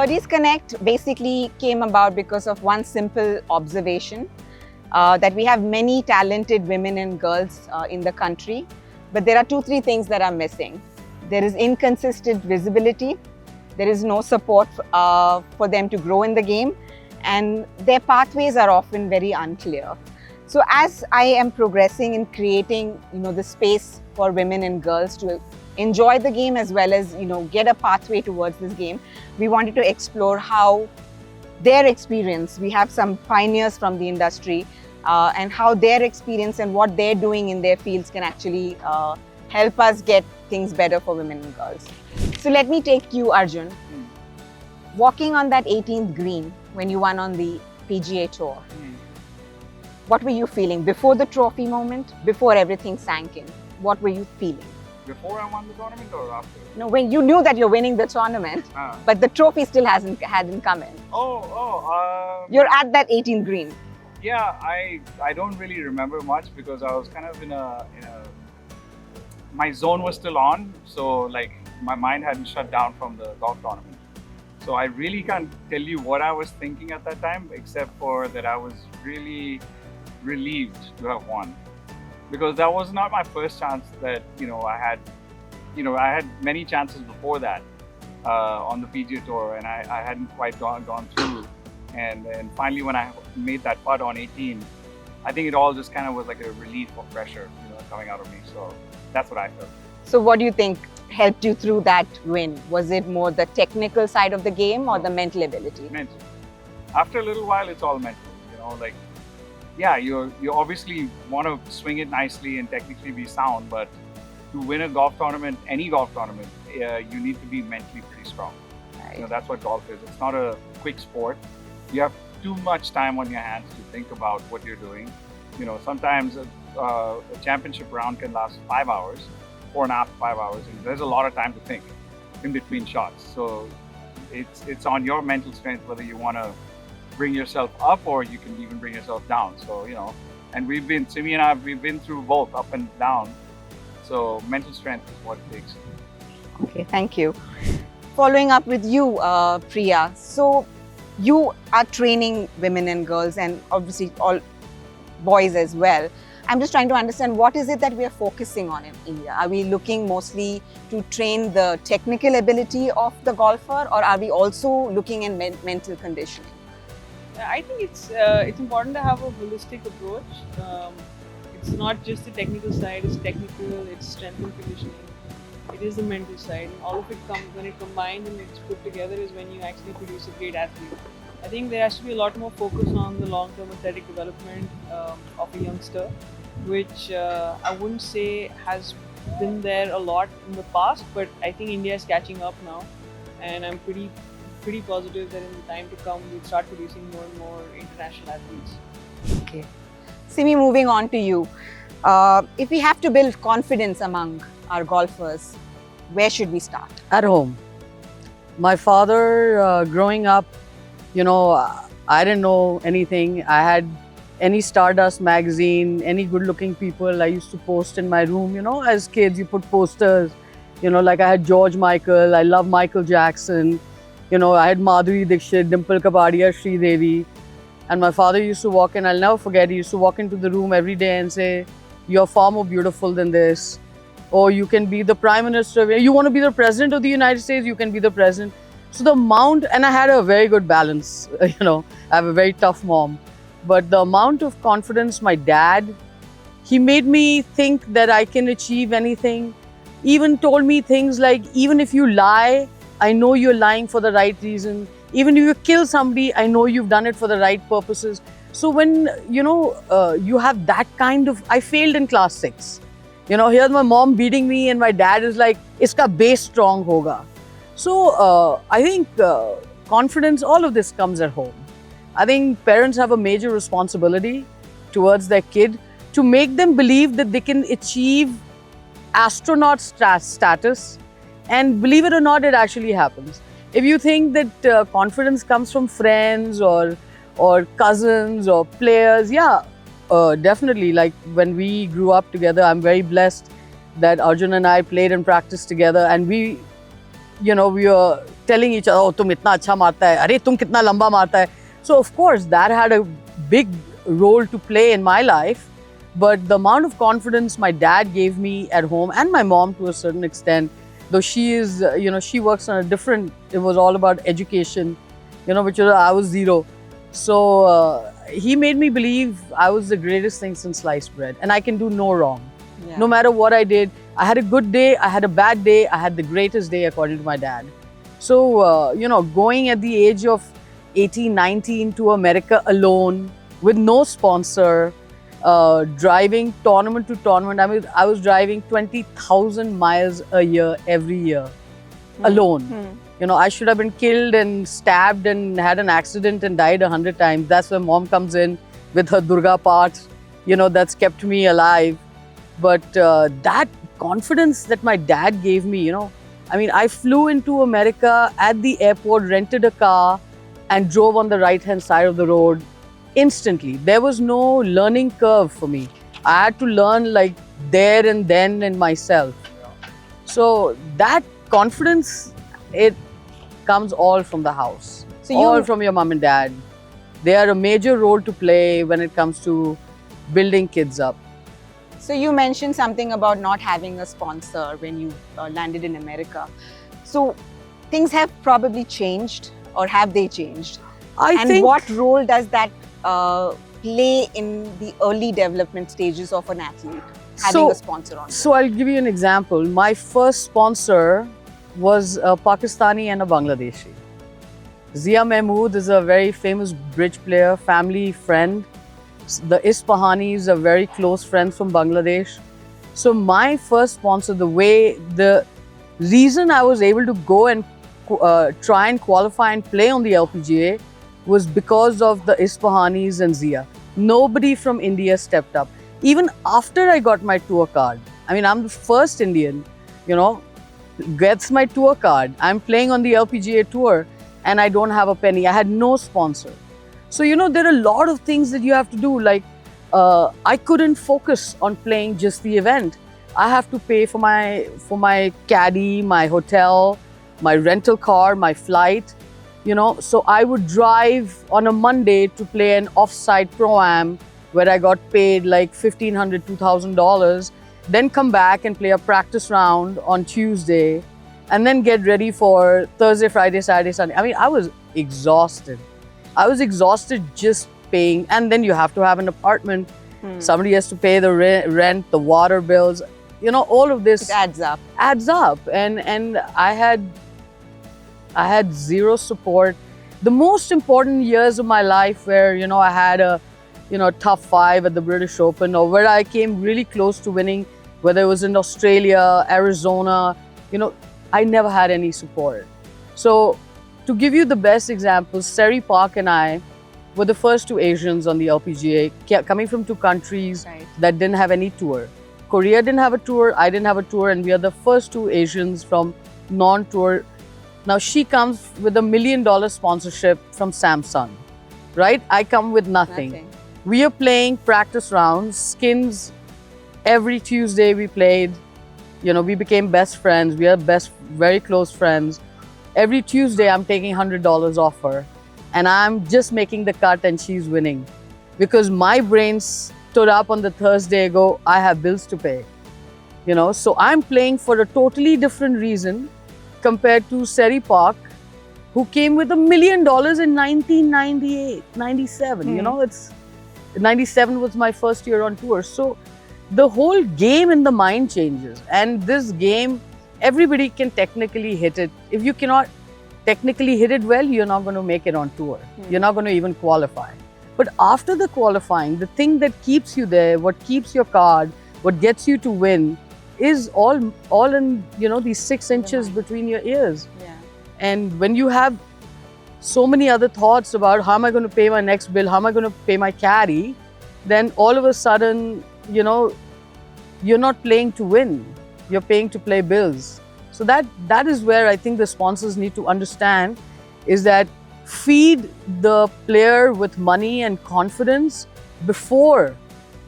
BirdiesConnect basically came about because of one simple observation that we have many talented women and girls in the country, but there are 2-3 things that are missing. There is inconsistent visibility, there is no support for them to grow in the game, and their pathways are often very unclear. So as I am progressing in creating, the space for women and girls to enjoy the game as well as, get a pathway towards this game, we wanted to explore how their experience, we have some pioneers from the industry, and how their experience and what they're doing in their fields can actually help us get things better for women and girls. So let me take you, Arjun. Walking on that 18th green when you won on the PGA Tour, what were you feeling before the trophy moment, before everything sank in? What were you feeling? Before I won the tournament or after? No, when you knew that you're winning the tournament, but the trophy still hadn't come in. You're at that 18th green. Yeah, I don't really remember much because I was kind of in a my zone was still on, so like my mind hadn't shut down from the golf tournament. So I really can't tell you what I was thinking at that time, except for that I was really relieved to have won, because that was not my first chance that I had. I had many chances before that on the PGA Tour, and I hadn't quite gone through. And finally, when I made that putt on 18, I think it all just kind of was like a relief of pressure, coming out of me. So that's what I felt. So what do you think helped you through that win? Was it more the technical side of the game or the mental ability? Mental. After a little while, it's all mental. Yeah, you obviously want to swing it nicely and technically be sound, but to win a golf tournament, any golf tournament, you need to be mentally pretty strong. Right. That's what golf is. It's not a quick sport. You have too much time on your hands to think about what you're doing. Sometimes a championship round can last 5 hours, 4.5 to 5 hours, and there's a lot of time to think in between shots. So it's on your mental strength whether you want to bring yourself up or you can even bring yourself down. So and Simi and I, we've been through both up and down. So mental strength is what it takes. Okay, thank you. Following up with you, Priya. So you are training women and girls, and obviously all boys as well. I'm just trying to understand, what is it that we are focusing on in India? Are we looking mostly to train the technical ability of the golfer, or are we also looking at mental conditioning? I think it's important to have a holistic approach. It's not just the technical side, it's technical, it's strength and conditioning. It is the mental side. And all of it when it combined and it's put together is when you actually produce a great athlete. I think there has to be a lot more focus on the long-term athletic development of a youngster, which I wouldn't say has been there a lot in the past, but I think India is catching up now, and I'm pretty positive that in the time to come we'll start producing more and more international athletes. Okay. Simi, moving on to you. If we have to build confidence among our golfers, where should we start? At home. My father, growing up, I didn't know anything. I had any Stardust magazine, any good-looking people I used to post in my room. As kids, you put posters. Like I had George Michael, I love Michael Jackson. I had Madhuri Dixit, Dimple Kapadia, Sri Devi. And my father used to walk in, I'll never forget, he used to walk into the room every day and say, "You're far more beautiful than this." Or you can be the Prime Minister. You want to be the President of the United States, you can be the President. So the amount, and I had a very good balance, I have a very tough mom. But the amount of confidence my dad, he made me think that I can achieve anything. Even told me things like, even if you lie, I know you're lying for the right reason. Even if you kill somebody, I know you've done it for the right purposes. So when, you have that kind of, I failed in class 6. Here's my mom beating me and my dad is like, iska base strong hoga. So I think confidence, all of this comes at home. I think parents have a major responsibility towards their kid to make them believe that they can achieve astronaut status. And believe it or not, it actually happens. If you think that confidence comes from friends or cousins or players, yeah, definitely. Like when we grew up together, I'm very blessed that Arjun and I played and practiced together, and we you know, we were telling each other, oh, tum itna acha marta hai, arey tum kitna lamba marta hai. So of course that had a big role to play in my life. But the amount of confidence my dad gave me at home, and my mom to a certain extent, though she is, you know, she works on a different, it was all about education, you know, which was, I was zero. So he made me believe I was the greatest thing since sliced bread, and I can do no wrong. Yeah. No matter what I did, I had a good day, I had a bad day, I had the greatest day according to my dad. So, you know, going at the age of 18, 19 to America alone with no sponsor, driving tournament to tournament. I mean, I was driving 20,000 miles a year, every year, alone. You know, I should have been killed and stabbed and had an accident and died 100 times. That's where mom comes in with her Durga part, you know, that's kept me alive. But that confidence that my dad gave me, you know, I mean, I flew into America at the airport, rented a car and drove on the right-hand side of the road instantly. There was no learning curve for me. I had to learn like there and then in myself. So that confidence, it comes all from the house, So all from your mom and dad. They are a major role to play when it comes to building kids up. So you mentioned something about not having a sponsor when you landed in America. So things have probably changed, or have they changed? I And think what role does that play in the early development stages of an athlete, having a sponsor on board? So I'll give you an example. My first sponsor was a Pakistani and a Bangladeshi. Zia Mahmood is a very famous bridge player, family friend. The Ispahanis are very close friends from Bangladesh. So my first sponsor, the reason I was able to go and try and qualify and play on the LPGA was because of the Ispahanis and Zia. Nobody from India stepped up. Even after I got my tour card, I mean, I'm the first Indian, you know, gets my tour card. I'm playing on the LPGA Tour and I don't have a penny. I had no sponsor. So, you know, there are a lot of things that you have to do. Like, I couldn't focus on playing just the event. I have to pay for my caddy, my hotel, my rental car, my flight. You know, so I would drive on a Monday to play an off-site pro-am where I got paid like $1,500, $2,000, then come back and play a practice round on Tuesday, and then get ready for Thursday, Friday, Saturday, Sunday. I mean, I was exhausted. I was exhausted just paying, and then you have to have an apartment. Somebody has to pay the rent, the water bills, you know, all of this. It adds up. Adds up. And I had zero support. The most important years of my life where, you know, I had a, you know, top 5 at the British Open, or where I came really close to winning, whether it was in Australia, Arizona, you know, I never had any support. So to give you the best examples, Seri Park and I were the first 2 Asians on the LPGA, coming from 2 countries that didn't have any tour. Korea didn't have a tour, I didn't have a tour, and we are the first 2 Asians from non-tour. Now she comes with $1 million sponsorship from Samsung, right? I come with nothing. We are playing practice rounds, skins. Every Tuesday we played. You know, we became best friends. We are very close friends. Every Tuesday I'm taking $100 off her, and I'm just making the cut and she's winning. Because my brain stood up on the Thursday, I have bills to pay. You know, so I'm playing for a totally different reason compared to Seri Park, who came with $1 million in 1998, 97. You know, 97 was my first year on tour. So the whole game in the mind changes. And this game, everybody can technically hit it. If you cannot technically hit it well, you're not going to make it on tour. You're not going to even qualify. But after the qualifying, the thing that keeps you there, what keeps your card, what gets you to win, is all in, you know, these 6 inches between your ears. Yeah. And when you have so many other thoughts about how am I going to pay my next bill, how am I going to pay my caddy, then all of a sudden, you know, you're not playing to win, you're paying to play bills. So that is where I think the sponsors need to understand, is that feed the player with money and confidence before,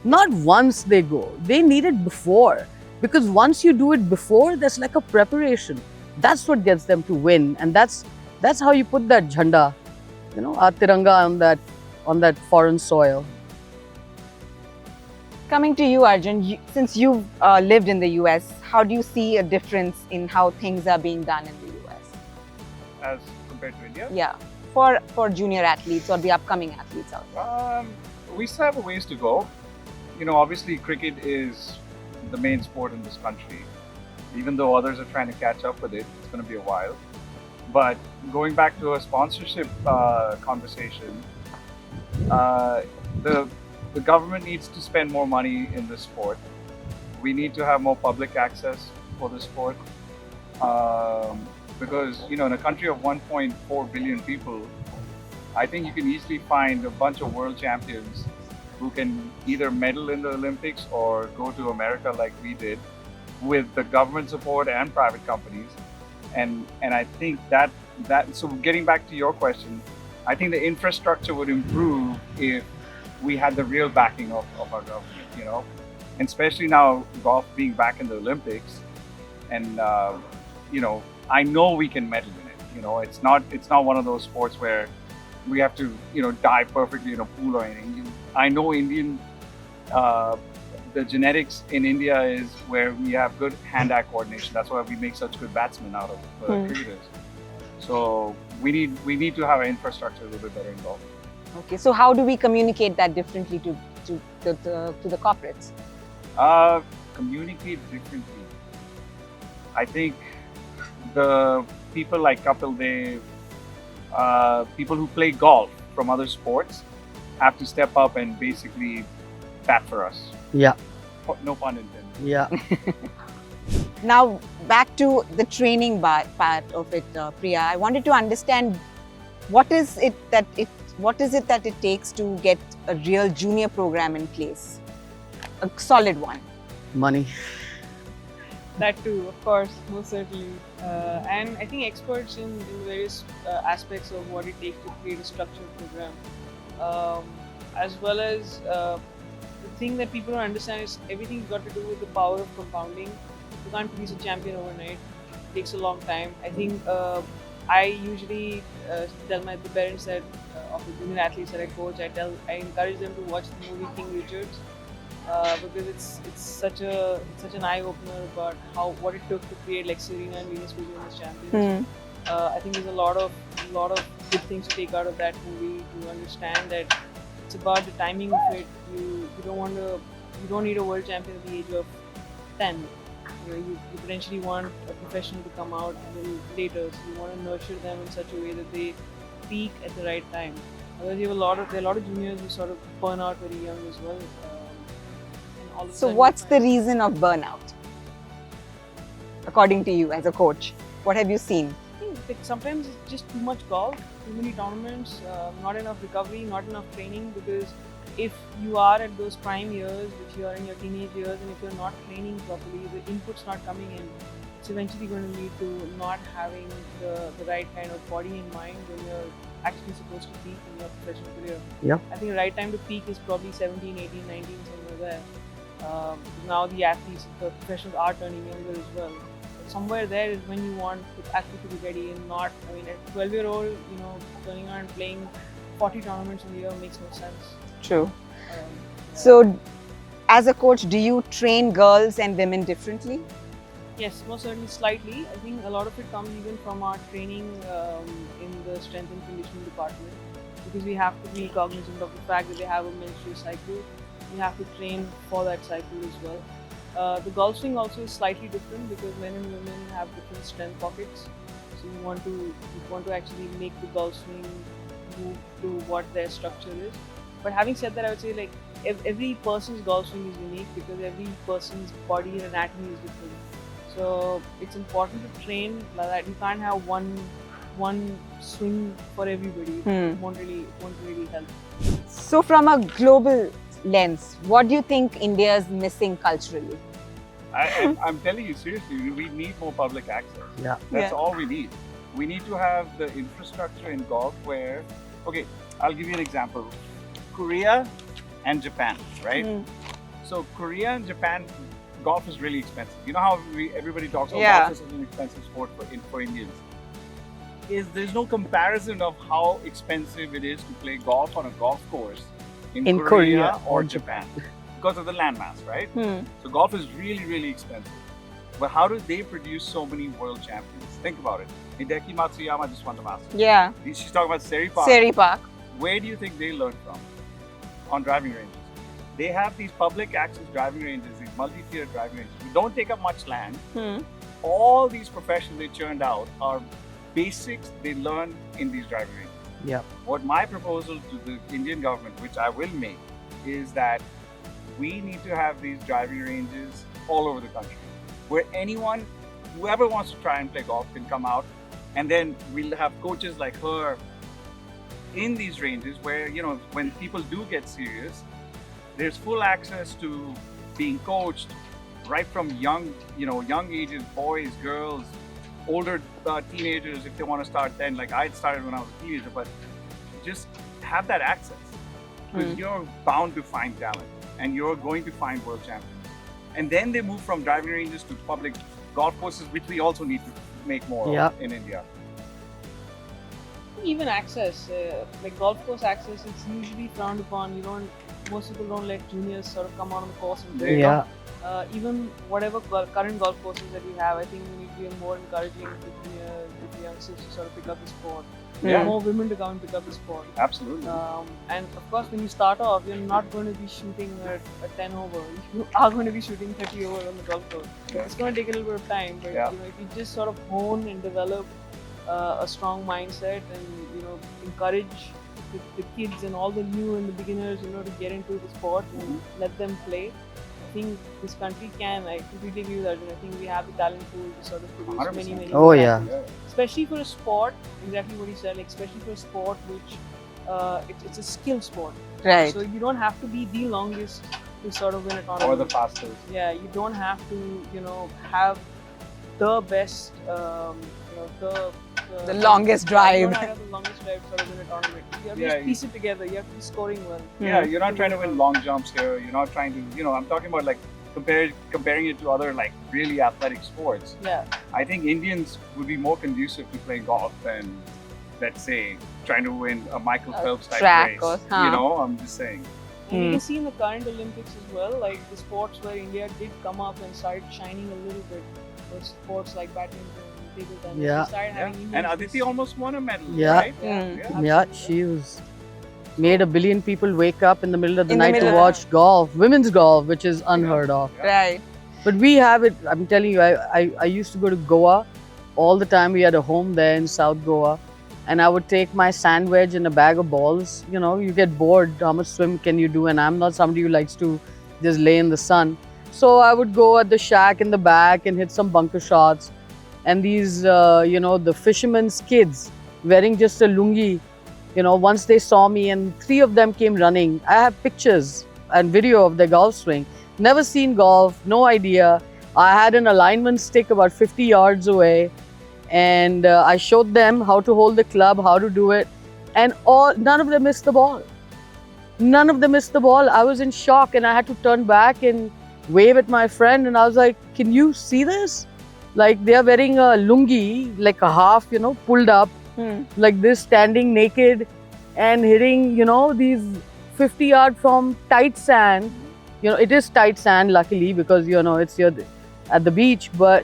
not once they go. They need it before. Because once you do it before, that's like a preparation. That's what gets them to win, and that's how you put that jhanda, our tiranga on that foreign soil. Coming to you, Arjun, since you've lived in the US, how do you see a difference in how things are being done in the US? As compared to India? Yeah, for junior athletes or the upcoming athletes out there. We still have a ways to go. Obviously cricket is the main sport in this country. Even though others are trying to catch up with it, it's going to be a while. But going back to a sponsorship conversation, the government needs to spend more money in this sport. We need to have more public access for the sport. Because, in a country of 1.4 billion people, I think you can easily find a bunch of world champions who can either medal in the Olympics or go to America like we did, with the government support and private companies. And I think that so getting back to your question, I think the infrastructure would improve if we had the real backing of our government, and especially now golf being back in the Olympics, and I know we can medal in it. It's not one of those sports where we have to dive perfectly in a pool or anything. I know Indian the genetics in India is where we have good hand-eye coordination. That's why we make such good batsmen out of cricketers. So we need to have our infrastructure a little bit better in golf. Okay, so how do we communicate that differently to the corporates? Communicate differently. I think the people like Kapil Dev, people who play golf from other sports, have to step up and basically bat for us. Yeah. No pun intended. Yeah. Now back to the training part of it, Priya. I wanted to understand what is it that it takes to get a real junior program in place, a solid one. Money. That too, of course, most certainly. And I think experts in various aspects of what it takes to create a structured program, as well as the thing that people don't understand is everything's got to do with the power of compounding. You can't produce a champion overnight. It takes a long time. I think I usually tell the parents that of the junior athletes that I coach, I encourage them to watch the movie King Richards, because it's such an eye opener about what it took to create like Serena and Venus Williams champions. I think there's a lot of good things to take out of that movie to understand that it's about the timing of it. You don't need a world champion at the age of 10. You potentially want a professional to come out a little later, so you want to nurture them in such a way that they peak at the right time. Otherwise, there are a lot of juniors who sort of burn out very young as well. So what's the reason of burnout, according to you as a coach? What have you seen? I think sometimes it's just too much golf, too many tournaments, not enough recovery, not enough training. Because if you are at those prime years, if you are in your teenage years, and if you're not training properly, the input's not coming in, it's eventually going to lead to not having the right kind of body and mind when you're actually supposed to peak in your professional career. Yeah. I think the right time to peak is probably 17, 18, 19, somewhere there. Now the athletes, the professionals are turning younger as well. But somewhere there is when you want the athlete to be ready, and not, at 12-year-old, turning on and playing 40 tournaments in a year makes no sense. True. So, as a coach, do you train girls and women differently? Yes, most certainly, slightly. I think a lot of it comes even from our training in the strength and conditioning department, because we have to be cognizant of the fact that they have a menstrual cycle. We have to train for that cycle as well. The golf swing also is slightly different because men and women have different strength pockets. So you want to actually make the golf swing move to what their structure is. But having said that, I would say like every person's golf swing is unique because every person's body and anatomy is different. So it's important to train like that. You can't have one swing for everybody. It won't really help. So from a global lens, what do you think India is missing culturally? I'm telling you seriously, we need more public access. Yeah. That's all we need. We need to have the infrastructure in golf where, okay, I'll give you an example. Korea and Japan, right? So Korea and Japan, golf is really expensive. You know how everybody talks about Yeah. golf is such an expensive sport for Indians. There's no comparison of how expensive it is to play golf on a golf course in Korea or Japan because of the landmass, right? So golf is really, really expensive. But how do they produce so many world champions? Think about it. Hideki Matsuyama just won the Masters. Yeah. She's talking about Seri Park. Seri Park. Where do you think they learn from? On driving ranges. They have these public access driving ranges, these multi-tiered driving ranges. We don't take up much land. All these professions they churned out are basics they learn in these driving ranges. Yeah. What my proposal to the Indian government, which I will make, is that we need to have these driving ranges all over the country, where anyone, whoever wants to try and play golf can come out, and then we'll have coaches like her in these ranges where, you know, when people do get serious, there's full access to being coached right from young ages, boys, girls, older teenagers if they want to start then. Like I started when I was a teenager, but just have that access because you're bound to find talent and you're going to find world champions. And then they move from driving ranges to public golf courses, which we also need to make more of in India. Even access, like golf course access, it's usually frowned upon. Most people don't let juniors sort of come on the course and play. Even whatever current golf courses that we have, I think we need to be more encouraging with the youngsters to sort of pick up the sport. More women to come and pick up the sport. Absolutely. And of course, when you start off, you're not going to be shooting a 10 over. You are going to be shooting 30 over on the golf course. It's going to take a little bit of time, but if you just sort of hone and develop a strong mindset and encourage the kids and all the new and the beginners, to get into the sport and let them play. I think this country can. I completely agree with Arjun. I think we have the talent pool to sort of produce 100%. many Yeah. especially for a sport, exactly what he said, like especially for a sport which it's a skill sport. Right. So you don't have to be the longest to sort of win a tournament. Or the fastest. Yeah, you don't have to, have the best, The longest drive. You don't have the longest drive to sort of win a tournament. You have to just piece it together. You have to be scoring well. Yeah, you're not trying to win long jumps here. You're not trying to, I'm talking about like comparing it to other like really athletic sports. Yeah. I think Indians would be more conducive to playing golf than, let's say, trying to win a Michael Phelps type track race. I'm just saying. And you can see in the current Olympics as well, like the sports where India did come up and started shining a little bit. Those sports like badminton, table tennis, they started having Indian And Aditi almost won a medal, Yeah. right? Yeah, she made 1 billion people wake up in the middle of the night to middle. watch golf, women's golf, which is unheard of. Right. But we have it, I'm telling you, I used to go to Goa all the time. We had a home there in South Goa. And I would take my sand wedge and a bag of balls. You get bored. How much swim can you do? And I'm not somebody who likes to just lay in the sun. So I would go at the shack in the back and hit some bunker shots. And these, the fishermen's kids wearing just a lungi, once they saw me and 3 of them came running. I have pictures and video of their golf swing. Never seen golf, no idea. I had an alignment stick about 50 yards away. And I showed them how to hold the club, how to do it. And none of them missed the ball. None of them missed the ball. I was in shock and I had to turn back and wave at my friend. And I was like, can you see this? Like they are wearing a lungi, like a half, pulled up, like this, standing naked and hitting, these 50 yards from tight sand. It is tight sand, luckily, because, it's at the beach. But,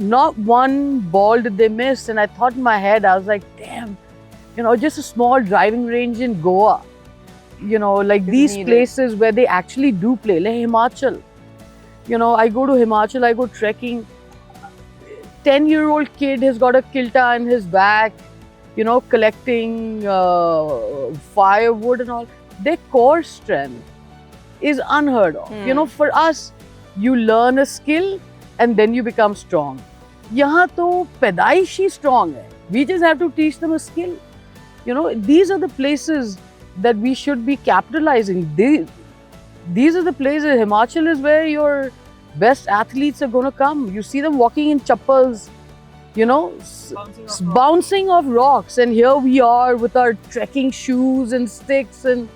not one ball did they miss. And I thought in my head, I was like, damn, just a small driving range in Goa. Like these places where they actually do play, like Himachal. I go to Himachal, I go trekking. 10-year-old kid has got a kilta in his back, collecting firewood and all. Their core strength is unheard of. For us, you learn a skill and then you become strong. यहाँ तो पैदाइशी strong है. We just have to teach them a skill. These are the places that we should be capitalizing. These are the places. Himachal is where your best athletes are going to come. You see them walking in chappals, bouncing off rocks. And here we are with our trekking shoes and sticks. And,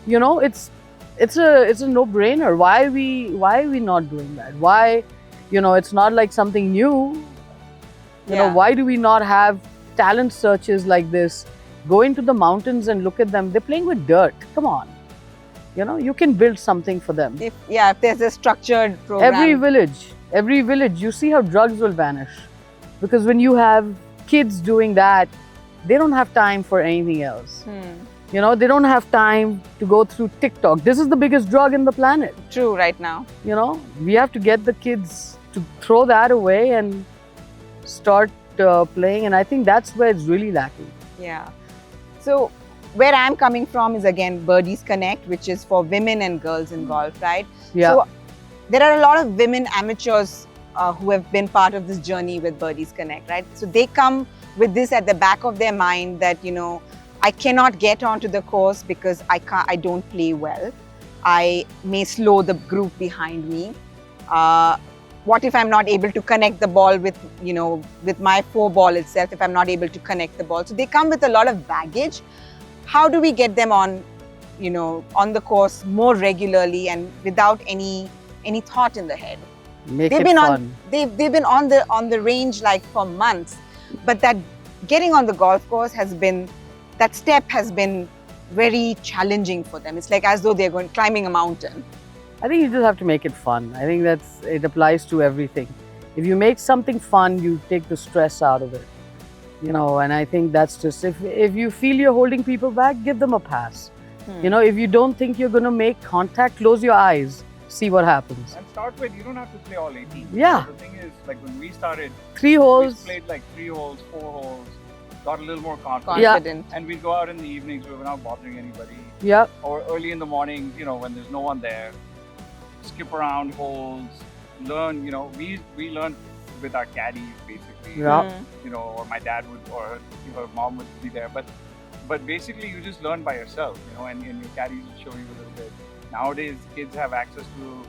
it's it's a no-brainer. Why are we not doing that? Why, it's not like something new. Why do we not have talent searches like this? Go into the mountains and look at them. They're playing with dirt. Come on. You can build something for them. If there's a structured program. Every village, you see how drugs will vanish. Because when you have kids doing that, they don't have time for anything else. They don't have time to go through TikTok. This is the biggest drug in the planet. True, right now. We have to get the kids to throw that away and start playing. And I think that's where it's really lacking. Yeah. So where I'm coming from is again BirdiesConnect, which is for women and girls in golf, right? Yeah. So there are a lot of women amateurs who have been part of this journey with BirdiesConnect, right? So they come with this at the back of their mind that, I cannot get onto the course because I don't play well. I may slow the group behind me. What if I'm not able to connect the ball with my 4-ball itself, if I'm not able to connect the ball? So they come with a lot of baggage. How do we get them on the course more regularly and without any thought in the head? They've been fun. They've been on the range like for months, but that getting on the golf course that step has been very challenging for them. It's like as though they're climbing a mountain. I think you just have to make it fun. I think it applies to everything. If you make something fun, you take the stress out of it. And I think that's just, if you feel you're holding people back, give them a pass. If you don't think you're going to make contact, close your eyes, see what happens. And start with, you don't have to play all 18. Yeah. The thing is, like when we started, 3 holes. We played like 3 holes, 4 holes, got a little more confident. Yeah. And we'd go out in the evenings where we're not bothering anybody. Yeah. Or early in the morning, when there's no one there, skip around holes, learn, we learned with our caddies basically. Yeah. Or my dad would, or her mom would be there. But basically you just learn by yourself, and your caddies will show you a little bit. Nowadays, kids have access to,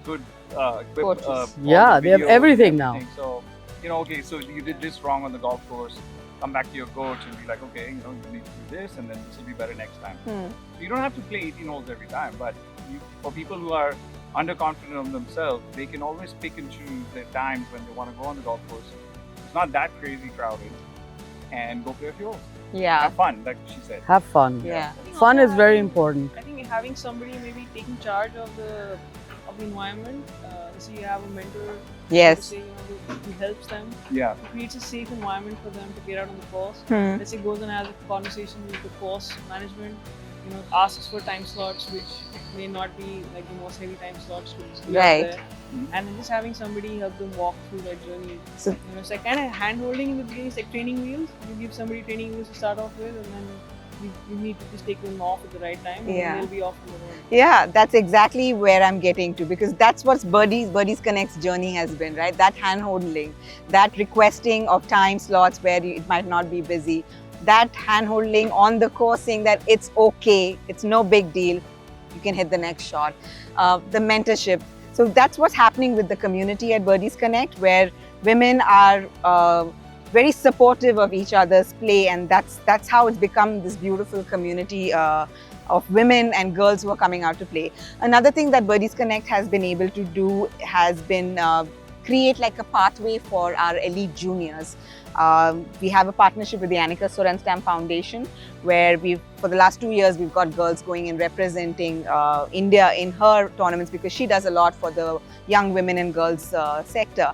good equipment. They have everything now. So, okay, so you did this wrong on the golf course. Come back to your coach and be like, okay, you need to do this, and then this will be better next time. So you don't have to play 18 holes every time, but for people who are underconfident of themselves, they can always pick and choose their times when they want to go on the golf course. It's not that crazy crowded, and go play a few holes. Yeah. Have fun, like she said. Have fun. Yeah. Fun is very important. I think having somebody maybe taking charge of the environment. So you have a mentor. Yes. Say, who helps them. Yeah. Who creates a safe environment for them to get out on the course. Hmm. Let's say goes and has a conversation with the course management. Asks for time slots which may not be like the most heavy time slots to be Right. out there. And then just having somebody help them walk through that journey. So- It's like kind of hand holding in the beginning. It's like training wheels. You give somebody training wheels to start off with, and then you need to just take them off at the right time, and Yeah. they'll be off on their own. Yeah, that's exactly where I'm getting to, because that's what BirdiesConnect's journey has been, right? That hand-holding, that requesting of time slots where it might not be busy, that hand-holding on the course saying that it's okay, it's no big deal, you can hit the next shot, the mentorship. So that's what's happening with the community at BirdiesConnect, where women are very supportive of each other's play, and that's how it's become this beautiful community of women and girls who are coming out to play. Another thing that BirdiesConnect has been able to do has been create like a pathway for our elite juniors. We have a partnership with the Annika Suranstam Foundation, where for the last 2 years, we've got girls going and representing India in her tournaments, because she does a lot for the young women and girls sector.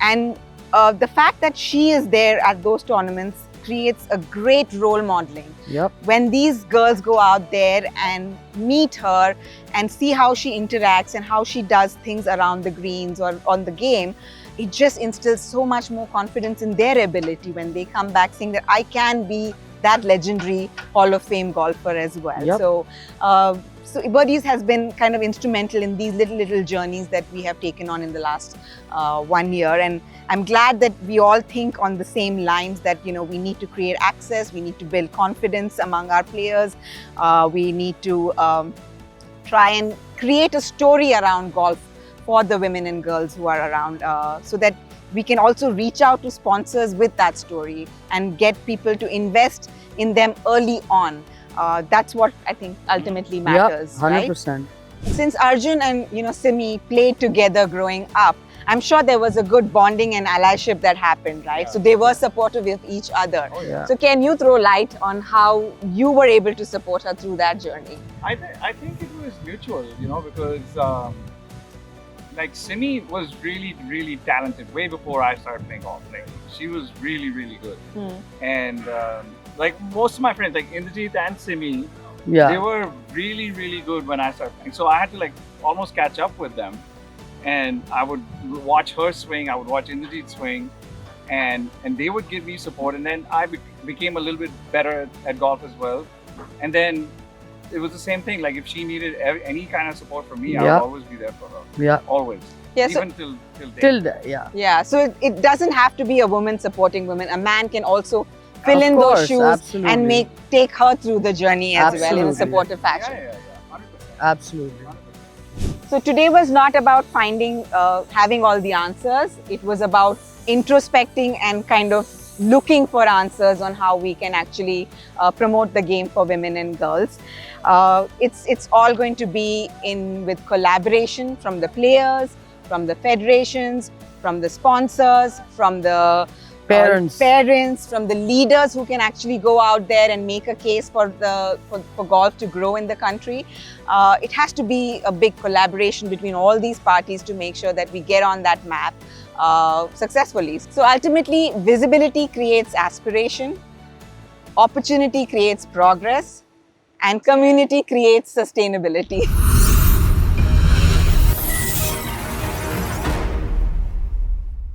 And the fact that she is there at those tournaments creates a great role modeling. Yep. When these girls go out there and meet her and see how she interacts and how she does things around the greens or on the game, it just instills so much more confidence in their ability when they come back saying that I can be that legendary Hall of Fame golfer as well. Yep. So Birdies has been kind of instrumental in these little journeys that we have taken on in the last 1 year. And I'm glad that we all think on the same lines that, we need to create access, we need to build confidence among our players, we need to try and create a story around golf for the women and girls who are around, so that we can also reach out to sponsors with that story and get people to invest in them early on. That's what I think ultimately Yeah, matters, 100%. right? Since Arjun and Simi played together growing up, I'm sure there was a good bonding and allyship that happened, right? Yeah. So they were supportive of each other. Oh, Yeah. So can you throw light on how you were able to support her through that journey? I think it was mutual, because like Simi was really, really talented way before I started playing golf. Like she was really, really good. And like most of my friends, like Indrajit and Simi, they Yeah. were really, really good when I started playing. So I had to like almost catch up with them. And I would watch her swing, I would watch Indrajit swing, and they would give me support. And then I became a little bit better at golf as well. And then it was the same thing. Like if she needed any kind of support from me, I Yeah. would always be there for her. Yeah. Always. Yeah, so, Even till date. Till that, yeah. yeah, so it doesn't have to be a woman supporting women. A man can also fill Of in course, those shoes absolutely. and take her through the journey as well in a Absolutely. supportive Yeah, fashion. yeah, 100%. Absolutely. 100%. So today was not about having all the answers. It was about introspecting and kind of looking for answers on how we can actually promote the game for women and girls. It's all going to be with collaboration from the players, from the federations, from the sponsors, from the parents, from the leaders who can actually go out there and make a case for golf to grow in the country. It has to be a big collaboration between all these parties to make sure that we get on that map successfully. So ultimately, visibility creates aspiration, opportunity creates progress, and community creates sustainability.